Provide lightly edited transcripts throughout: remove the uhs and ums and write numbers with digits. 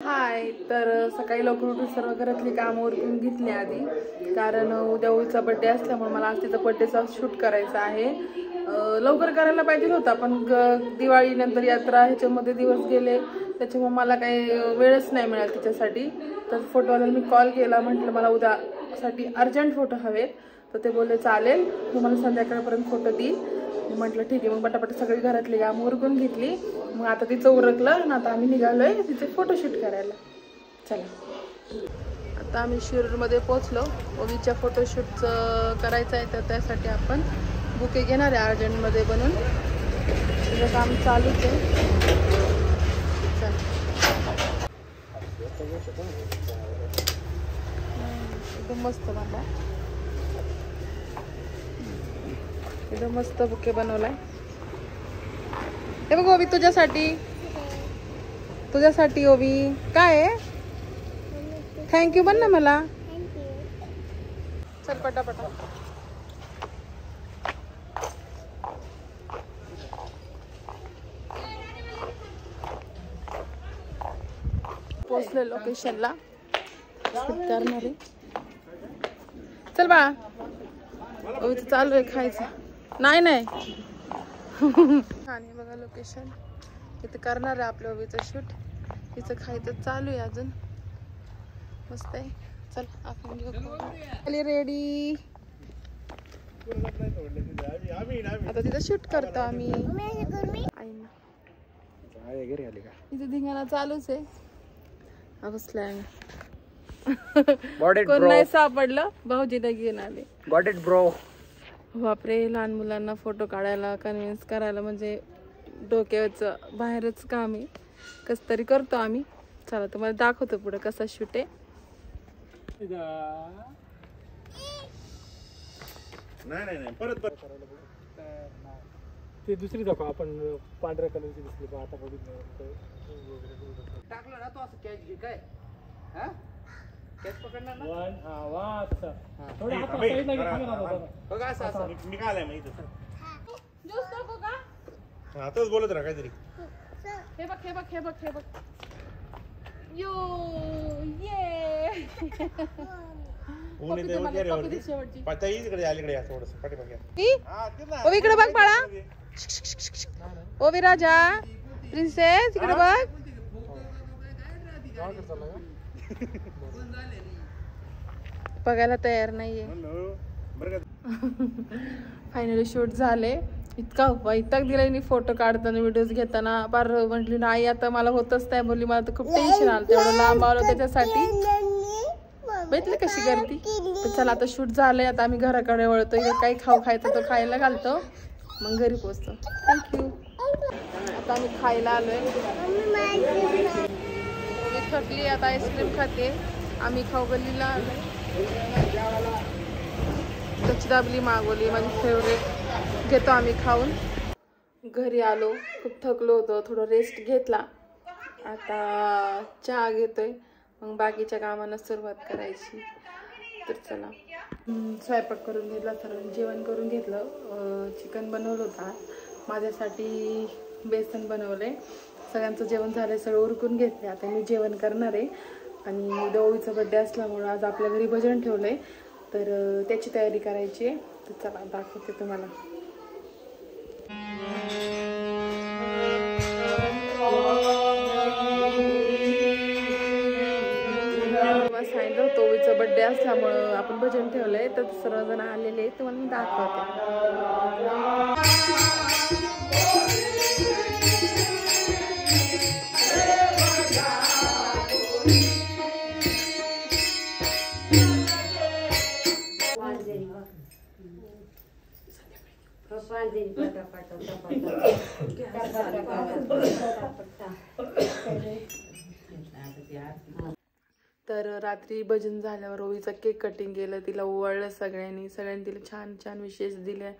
हाय. तर सकाळी लवकर उठून सर्व घरातली कामं उरकून घेतली आधी, कारण उद्या ओवीचा बड्डे असल्यामुळे मला आज तिचा बड्डेचा शूट करायचा आहे. लवकर करायला पाहिजे होता, पण दिवाळी नंतर यात्रा ह्याच्यामध्ये दिवस गेले, त्याच्यामुळे मला काही वेळच नाही मिळाला तिच्यासाठी. तर फोटोवाल्याला मी कॉल केला, म्हटलं मला उद्यासाठी अर्जंट फोटो हवेत. तर ते बोलले चालेल, तुम्हाला संध्याकाळपर्यंत फोटो देईल. म्हटलं ठीक आहे. मग पटापट सगळी घरातली कामं उरकून घेतली. मग आता तिचं उरकलं आणि आता आम्ही निघालोय तिचे फोटोशूट करायला. चला, आता आम्ही शिरूरमध्ये पोहोचलो. ओवीच्या फोटोशूटचं करायचं आहे, तर त्यासाठी आपण बुके घेणार आहे अर्जंटमध्ये बनवून. तिचं काम चालूच आहे. एकदम मस्त बाबा, एकदम मस्त बुके बनवलाय. हे बघ ओवी, तुझ्यासाठी ओवी. काय आहे? थँक्यू म्हण ना मला. चल पटापटा. पोचले लोकेशनला, करणार आहे. चल बाळा, ओवीचं चालू आहे खायचं. नाही छान आहे बघा लोकेशन. इथे करणार आहे आपल्या ओवीचं शूट. तिचं खायचं चालू आहे अजून. मस्त आहे. चल आपण घेऊ. रेडी. आता तिथं शूट करतो आम्ही. इथे धिंगाणा चालूच आहे. बसलाय कोण नाही सापडलं, भाऊजीला घेऊन आले. Got it bro. बापरे, लहान मुलांना फोटो काढायला कन्व्हिन्स करायला म्हणजे डोक्याचं बाहेरच काम आहे. कस तरी करतो आम्ही. चला तुम्हाला दाखवतो पुढे कसा शूट आहे. नाही परत ते दुसरी दाखव. आपण पांढऱ्या कलरची दिसली आता बघितलं टाकलं ना तो असं कॅच घे. काय कॅच पकडणार ना. वा अच्छा. थोडं हात साईडला घे. बघा असं निघालाय मग इथं. ज्यूस नको का? आताच बोलत राहा काहीतरी. हे बघ. यो ये. इकडे अलीकडे या थोडस पाठीमागे. ओवी इकडे बघ बाळा. ओवी राजा प्रिन्सेस इकडे बघ. बघायला तयार नाहीये. फायनली शूट झाले. इतका वैताग दिलाय फोटो काढताना, व्हिडिओज घेताना. बार म्हटली नाही आता मला होतच नाही. बोलली मला तर खूप टेन्शन आलं, तेवढं लांब आलो त्याच्यासाठी. बघितलं कशी गर्दी. तर चला आता शूट झालंय, आता आम्ही घराकडे वळतो. काही खायचं तो खायला घालतो, मग घरी पोचतो. थँक्यू. आता आम्ही खायला आलोय. मी थकली, आता आईस्क्रीम खाते. आम्ही खाऊ गल्लीला आलोय. कच्ची दाबली मागवली, माझी फेवरेट. घेतो आम्ही खाऊन. घरी आलो, खूप थकलो होतो, थोडं रेस्ट घेतला. आता चहा घेतोय, मग बाकीच्या कामांना सुरुवात करायची. तर चला, स्वयंपाक करून घेतला, सर्व जेवण करून घेतलं. चिकन बनवलं होतं. माझ्यासाठी बेसन बनवलंय. सगळ्यांचं जेवण झालंय, सगळं उरकून घेतले. आता मी जेवण करणार आहे. आणि उद्या ओवीचा बड्डे असल्यामुळं आज आपल्या घरी भजन ठेवलंय, तर त्याची तयारी करायची आहे. तर चला दाखवते तुम्हाला. सांगितलं होतं ओवीचा बड्डे असल्यामुळं आपण भजन ठेवलंय, तर सर्वजण आलेले आहेत. तुम्हाला मी दाखवते. तर रात्री भजन झाल्यावर ओवीचा केक कटिंग केलं, तिला ओवाळलं सगळ्यांनी तिला छान छान विशेष दिले.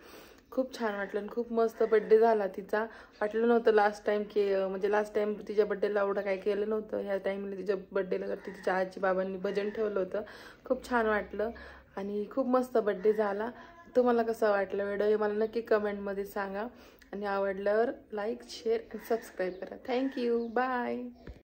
खूप छान वाटलं आणि खूप मस्त बड्डे झाला तिचा. वाटलं नव्हतं लास्ट टाइम म्हणजे लास्ट टाइम तिच्या बड्डेला एवढं काय केलं नव्हतं. ह्या टाइमला तिच्या बड्डेला तिच्या आजी बाबांनी भजन ठेवलं होतं. खूप छान वाटलं आणि खूप मस्त बड्डे झाला. तुम्हाला कसं वाटलं व्हिडिओ हे मला नक्की कमेंटमध्ये सांगा. आणि आवडल्यावर लाईक, शेअर आणि सबस्क्राईब करा. थँक्यू. बाय.